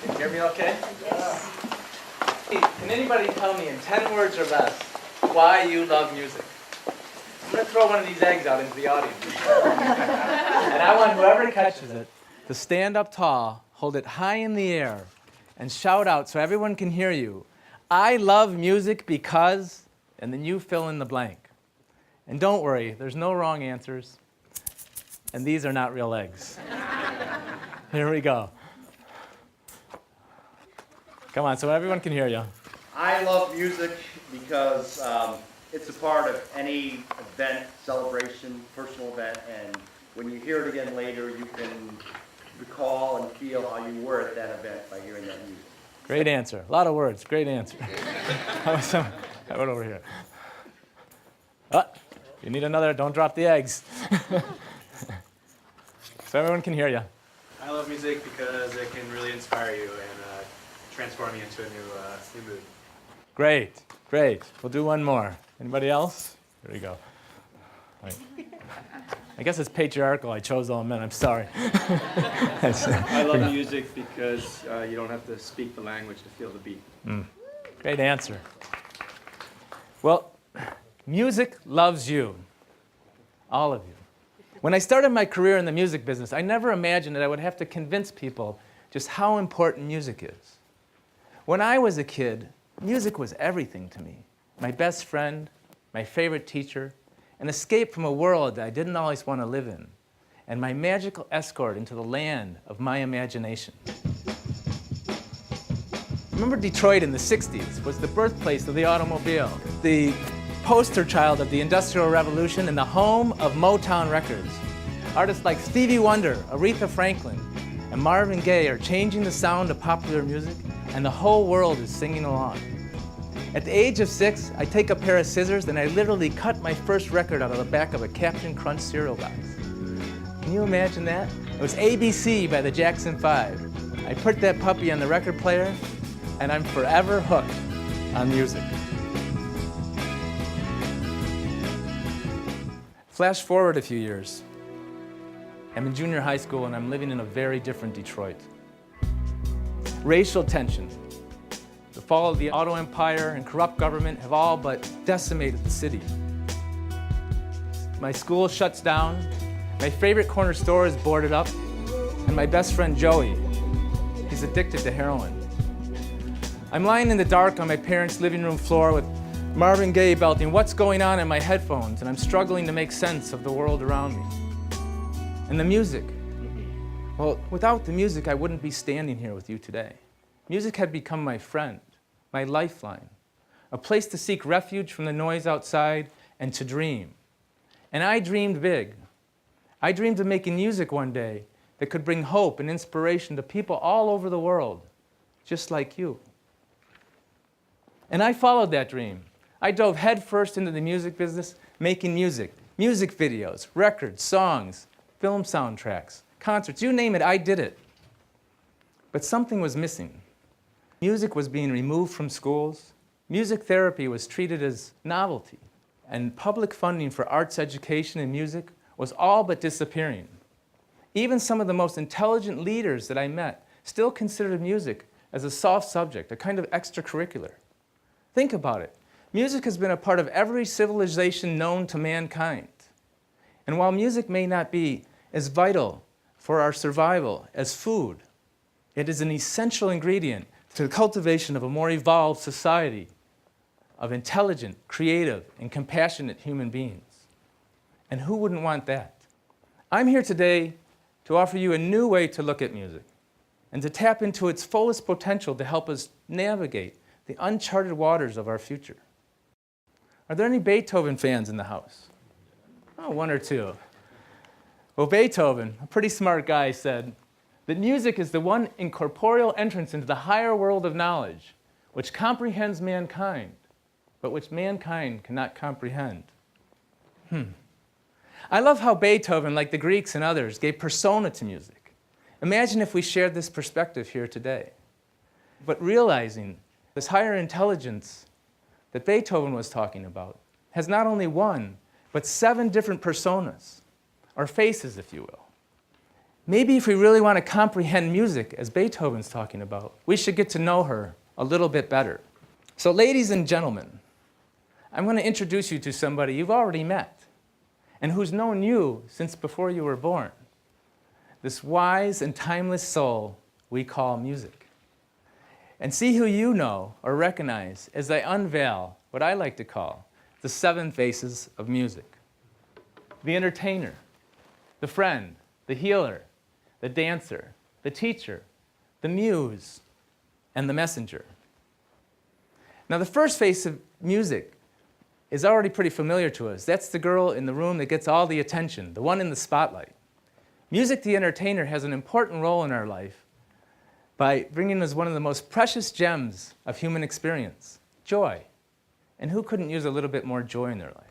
Can you hear me okay? Yes. Hey, can anybody tell me in 10 words or less why you love music? I'm going to throw one of these eggs out into the audience. And I want whoever catches it to stand up tall, hold it high in the air, and shout out so everyone can hear you. I love music because, and then you fill in the blank. And don't worry, there's no wrong answers. And these are not real eggs. Here we go. Come on, so everyone can hear you. I love music because it's a part of any event, celebration, personal event, and when you hear it again later, you can recall and feel how you were at that event by hearing that music. Great answer. A lot of words. Great answer. I went over here. You need another. Don't drop the eggs. So everyone can hear you. I love music because it can really inspire you and transform you into a new mood. Great. Great. We'll do one more. Anybody else? Here we go. I guess it's patriarchal. I chose all men. I'm sorry. I love music because you don't have to speak the language to feel the beat. Great answer. Well, music loves you. All of you. When I started my career in the music business, I never imagined that I would have to convince people just how important music is. When I was a kid, music was everything to me. My best friend, my favorite teacher, an escape from a world that I didn't always want to live in, and my magical escort into the land of my imagination. Remember Detroit in the 60s was the birthplace of the automobile, the poster child of the Industrial Revolution and the home of Motown Records. Artists like Stevie Wonder, Aretha Franklin, and Marvin Gaye are changing the sound of popular music, and the whole world is singing along. At the age of 6, I take a pair of scissors and I literally cut my first record out of the back of a Captain Crunch cereal box. Can you imagine that? It was ABC by the Jackson 5. I put that puppy on the record player, and I'm forever hooked on music. Flash forward a few years. I'm in junior high school and I'm living in a very different Detroit. Racial tension, the fall of the auto empire and corrupt government have all but decimated the city. My school shuts down, my favorite corner store is boarded up, and my best friend Joey, he's addicted to heroin. I'm lying in the dark on my parents' living room floor with Marvin Gaye belting "What's Going On" in my headphones, and I'm struggling to make sense of the world around me. And the music. Well, without the music, I wouldn't be standing here with you today. Music had become my friend, my lifeline, a place to seek refuge from the noise outside and to dream. And I dreamed big. I dreamed of making music one day that could bring hope and inspiration to people all over the world, just like you. And I followed that dream. I dove headfirst into the music business, making music videos, records, songs, film soundtracks, concerts, you name it, I did it. But something was missing. Music was being removed from schools. Music therapy was treated as novelty. And public funding for arts education and music was all but disappearing. Even some of the most intelligent leaders that I met still considered music as a soft subject, a kind of extracurricular. Think about it. Music has been a part of every civilization known to mankind. And while music may not be as vital for our survival as food, it is an essential ingredient to the cultivation of a more evolved society of intelligent, creative, and compassionate human beings. And who wouldn't want that? I'm here today to offer you a new way to look at music and to tap into its fullest potential to help us navigate the uncharted waters of our future. Are there any Beethoven fans in the house? Oh, one or two. Well, Beethoven, a pretty smart guy, said that music is the one incorporeal entrance into the higher world of knowledge, which comprehends mankind, but which mankind cannot comprehend. I love how Beethoven, like the Greeks and others, gave persona to music. Imagine if we shared this perspective here today. But realizing this higher intelligence that Beethoven was talking about has not only one, but 7 different personas, or faces, if you will. Maybe if we really want to comprehend music, as Beethoven's talking about, we should get to know her a little bit better. So ladies and gentlemen, I'm going to introduce you to somebody you've already met and who's known you since before you were born. This wise and timeless soul we call music. And see who you know or recognize as I unveil what I like to call the 7 faces of music. The entertainer, the friend, the healer, the dancer, the teacher, the muse, and the messenger. Now, the first face of music is already pretty familiar to us. That's the girl in the room that gets all the attention, the one in the spotlight. Music, the entertainer, has an important role in our life by bringing us one of the most precious gems of human experience, joy. And who couldn't use a little bit more joy in their life?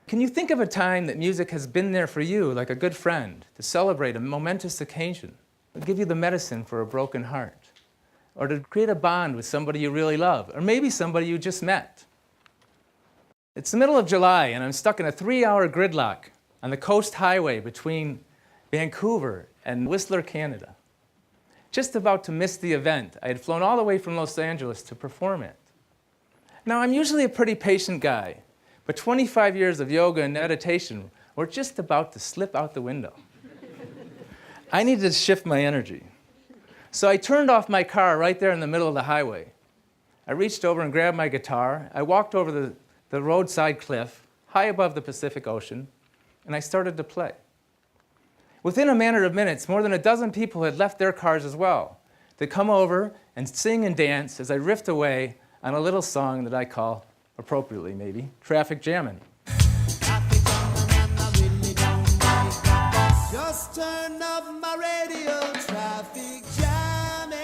Can you think of a time that music has been there for you like a good friend to celebrate a momentous occasion, to give you the medicine for a broken heart, or to create a bond with somebody you really love, or maybe somebody you just met? It's the middle of July, and I'm stuck in a 3-hour gridlock on the coast highway between Vancouver and Whistler, Canada. Just about to miss the event. I had flown all the way from Los Angeles to perform it. Now, I'm usually a pretty patient guy, but 25 years of yoga and meditation were just about to slip out the window. I needed to shift my energy. So I turned off my car right there in the middle of the highway. I reached over and grabbed my guitar. I walked over the roadside cliff, high above the Pacific Ocean, and I started to play. Within a matter of minutes, more than a dozen people had left their cars as well to come over and sing and dance as I riffed away on a little song that I call, appropriately maybe, Traffic Jammin'. Just turn up my radio, traffic jamming.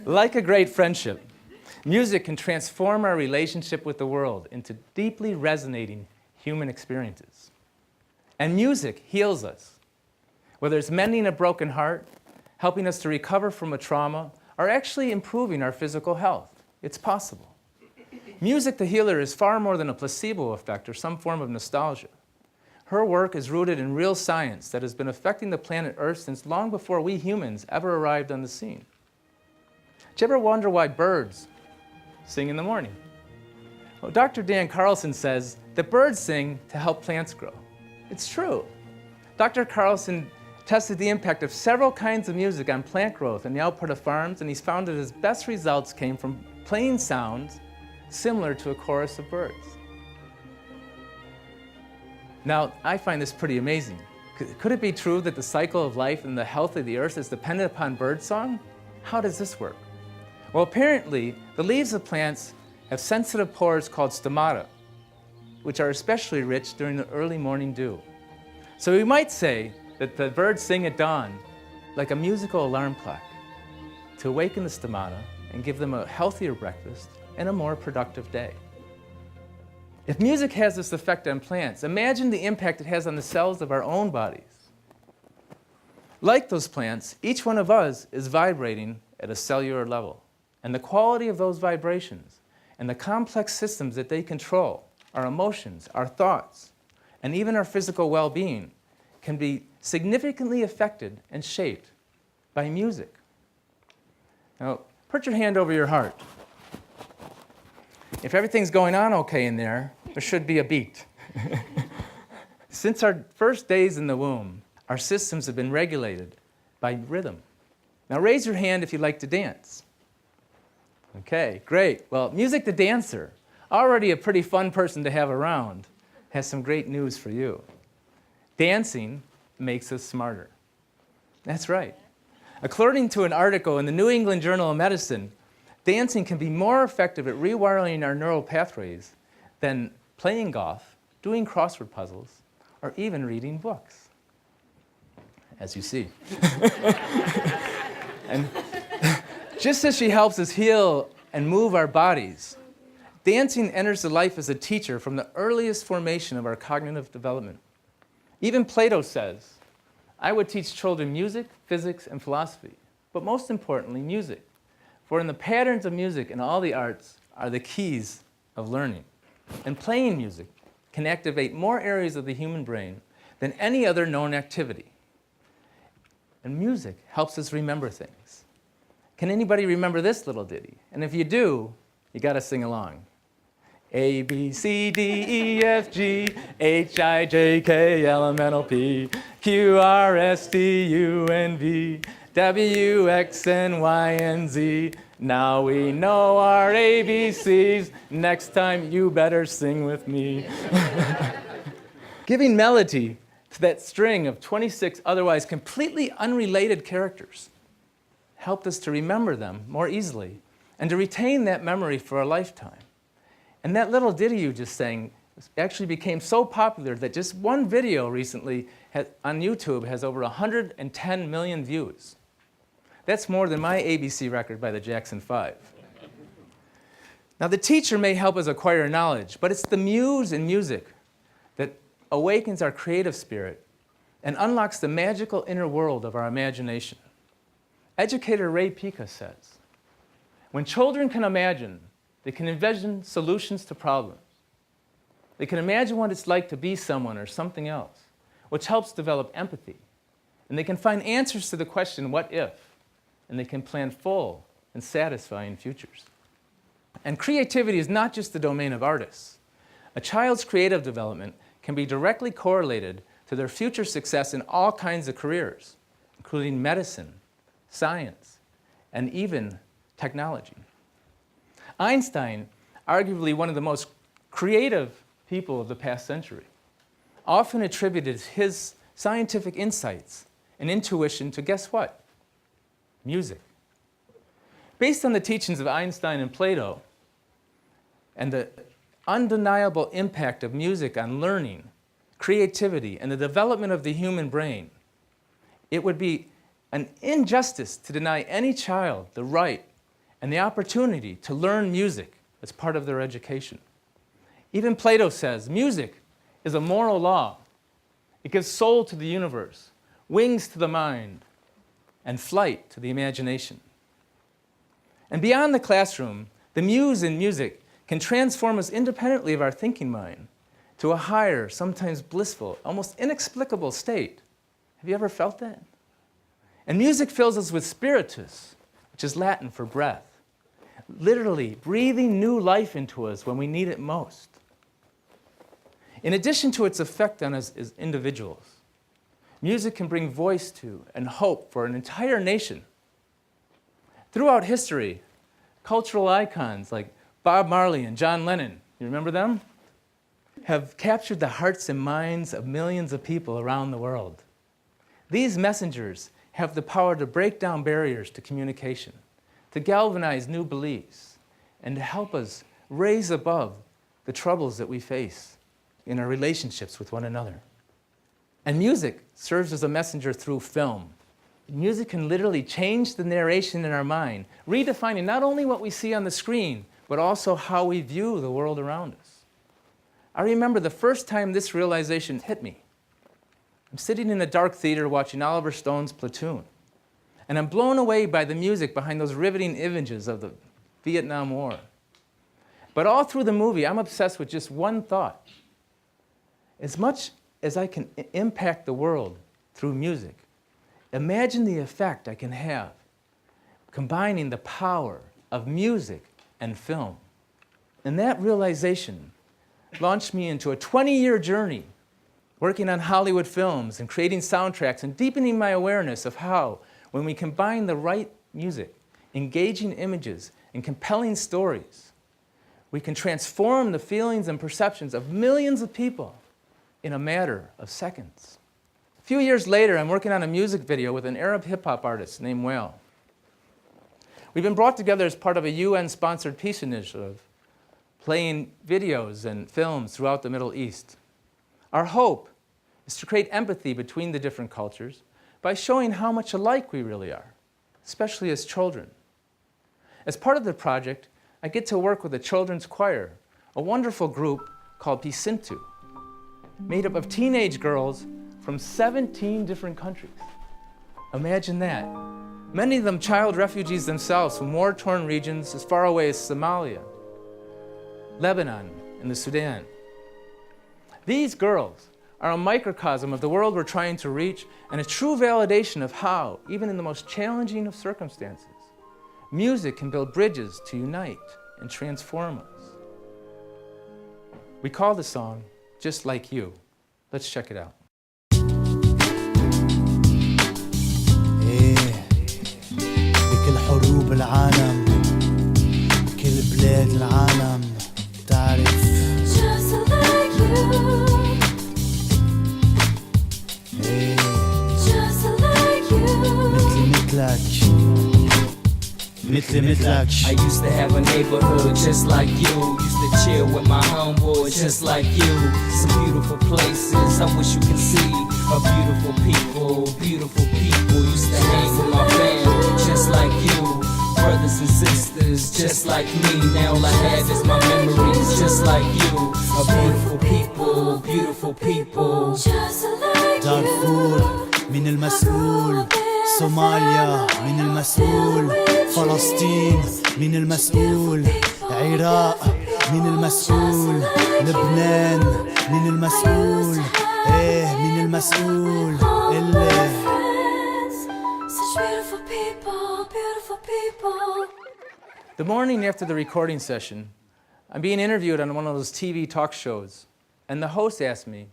Like a great friendship, music can transform our relationship with the world into deeply resonating human experiences. And music heals us, whether it's mending a broken heart, helping us to recover from a trauma, or actually improving our physical health. It's possible. Music, the healer, is far more than a placebo effect or some form of nostalgia. Her work is rooted in real science that has been affecting the planet Earth since long before we humans ever arrived on the scene. Did you ever wonder why birds sing in the morning? Well, Dr. Dan Carlson says that birds sing to help plants grow. It's true. Dr. Carlson tested the impact of several kinds of music on plant growth and the output of farms, and he's found that his best results came from playing sounds similar to a chorus of birds. Now, I find this pretty amazing. Could it be true that the cycle of life and the health of the earth is dependent upon birdsong? How does this work? Well, apparently, the leaves of plants have sensitive pores called stomata, which are especially rich during the early morning dew. So we might say that the birds sing at dawn like a musical alarm clock to awaken the stomata and give them a healthier breakfast and a more productive day. If music has this effect on plants, imagine the impact it has on the cells of our own bodies. Like those plants, each one of us is vibrating at a cellular level, and the quality of those vibrations and the complex systems that they control, our emotions, our thoughts, and even our physical well-being, can be significantly affected and shaped by music. Now, put your hand over your heart. If everything's going on okay in there, there should be a beat. Since our first days in the womb, our systems have been regulated by rhythm. Now raise your hand if you'd like to dance. Okay, great. Well, Music the Dancer, already a pretty fun person to have around, has some great news for you. Dancing makes us smarter. That's right. According to an article in the New England Journal of Medicine, dancing can be more effective at rewiring our neural pathways than playing golf, doing crossword puzzles, or even reading books, as you see. And just as she helps us heal and move our bodies, dancing enters the life as a teacher from the earliest formation of our cognitive development. Even Plato says, I would teach children music, physics, and philosophy, but most importantly, music. For in the patterns of music and all the arts are the keys of learning. And playing music can activate more areas of the human brain than any other known activity. And music helps us remember things. Can anybody remember this little ditty? And if you do, you got to sing along. A, B, C, D, E, F, G, H, I, J, K, L, M, N, O, P, Q, R, S, T, U, N, V, W, X, and Y, and Z. Now we know our ABCs. Next time you better sing with me. Giving melody to that string of 26 otherwise completely unrelated characters helped us to remember them more easily and to retain that memory for a lifetime. And that little ditty you just sang actually became so popular that just one video recently on YouTube has over 110 million views. That's more than my ABC record by the Jackson 5. Now, the teacher may help us acquire knowledge, but it's the muse in music that awakens our creative spirit and unlocks the magical inner world of our imagination. Educator Ray Pica says, when children can imagine, they can envision solutions to problems. They can imagine what it's like to be someone or something else, which helps develop empathy. And they can find answers to the question, what if? And they can plan full and satisfying futures. And creativity is not just the domain of artists. A child's creative development can be directly correlated to their future success in all kinds of careers, including medicine, science, and even technology. Einstein, arguably one of the most creative people of the past century, often attributed his scientific insights and intuition to, guess what? Music. Based on the teachings of Einstein and Plato and the undeniable impact of music on learning, creativity, and the development of the human brain, it would be an injustice to deny any child the right and the opportunity to learn music as part of their education. Even Plato says music is a moral law. It gives soul to the universe, wings to the mind, and flight to the imagination. And beyond the classroom, the muse in music can transform us independently of our thinking mind to a higher, sometimes blissful, almost inexplicable state. Have you ever felt that? And music fills us with spiritus, which is Latin for breath, literally breathing new life into us when we need it most. In addition to its effect on us as individuals, music can bring voice to and hope for an entire nation. Throughout history, cultural icons like Bob Marley and John Lennon, you remember them? Have captured the hearts and minds of millions of people around the world. These messengers have the power to break down barriers to communication, to galvanize new beliefs, and to help us raise above the troubles that we face in our relationships with one another. And music serves as a messenger through film. Music can literally change the narration in our mind, redefining not only what we see on the screen, but also how we view the world around us. I remember the first time this realization hit me. I'm sitting in a dark theater watching Oliver Stone's Platoon, and I'm blown away by the music behind those riveting images of the Vietnam War. But all through the movie, I'm obsessed with just one thought. As much as I can impact the world through music, imagine the effect I can have combining the power of music and film. And that realization launched me into a 20-year journey working on Hollywood films and creating soundtracks and deepening my awareness of how, when we combine the right music, engaging images, and compelling stories, we can transform the feelings and perceptions of millions of people in a matter of seconds. A few years later, I'm working on a music video with an Arab hip-hop artist named Whale. We've been brought together as part of a UN-sponsored peace initiative, playing videos and films throughout the Middle East. Our hope is to create empathy between the different cultures by showing how much alike we really are, especially as children. As part of the project, I get to work with a children's choir, a wonderful group called Pisintu, made up of teenage girls from 17 different countries. Imagine that. Many of them child refugees themselves from war-torn regions as far away as Somalia, Lebanon, and the Sudan. These girls are a microcosm of the world we're trying to reach and a true validation of how, even in the most challenging of circumstances, music can build bridges to unite and transform us. We call the song Just Like You. Let's check it out. بكل حروب العالم بكل بلاد العالم تعرف Just like you, just like you. مثلك I used to have a neighborhood just like you. Used to chill with my homeboys just like you. Some beautiful places I wish you could see. A beautiful people, beautiful people. Used to hang with my family just like you. Brothers and sisters just like me. Now all I have is my memories just like you. A beautiful people, beautiful people. Just like دارفور من المسؤول صوماليا من المسؤول فلسطين من المسؤول العراق من المسؤول لبنان من المسؤول من المسؤول such beautiful people, beautiful people. The morning after the recording session, I'm being interviewed on one of those TV talk shows, and the host asked me,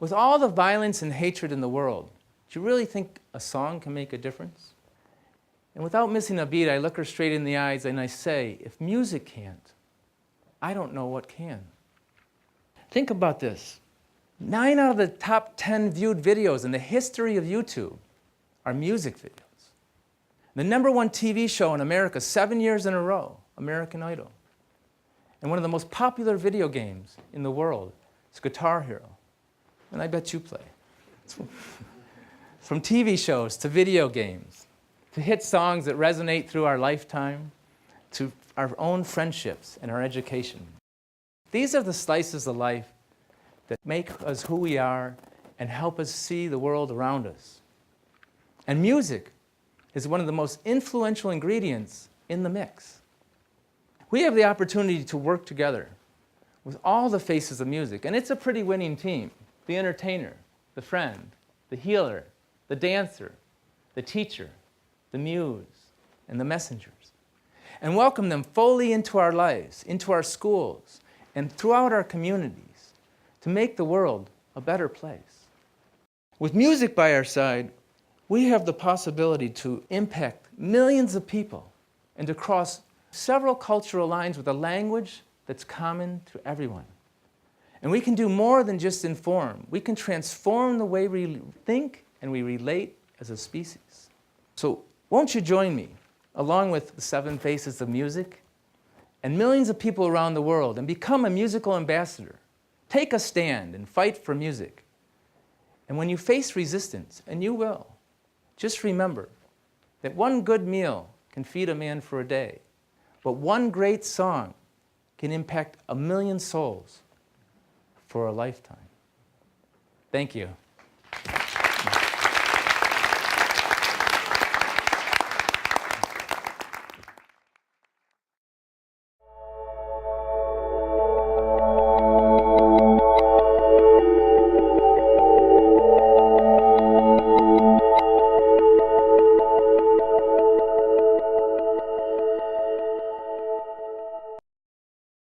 with all the violence and hatred in the world, do you really think a song can make a difference? And without missing a beat, I look her straight in the eyes and I say, if music can't, I don't know what can. Think about this. 9 out of the top 10 viewed videos in the history of YouTube are music videos. The #1 TV show in America 7 years in a row, American Idol. And one of the most popular video games in the world is Guitar Hero. And I bet you play. From TV shows to video games, to hit songs that resonate through our lifetime, to our own friendships and our education. These are the slices of life that make us who we are and help us see the world around us. And music is one of the most influential ingredients in the mix. We have the opportunity to work together with all the faces of music, and it's a pretty winning team. The entertainer, the friend, the healer, the dancer, the teacher, the muse, and the messengers. And welcome them fully into our lives, into our schools, and throughout our communities to make the world a better place. With music by our side, we have the possibility to impact millions of people and to cross several cultural lines with a language that's common to everyone. And we can do more than just inform. We can transform the way we think and we relate as a species. So won't you join me, along with the 7 faces of music and millions of people around the world, and become a musical ambassador. Take a stand and fight for music. And when you face resistance, and you will, just remember that one good meal can feed a man for a day, but one great song can impact 1 million souls for a lifetime. Thank you.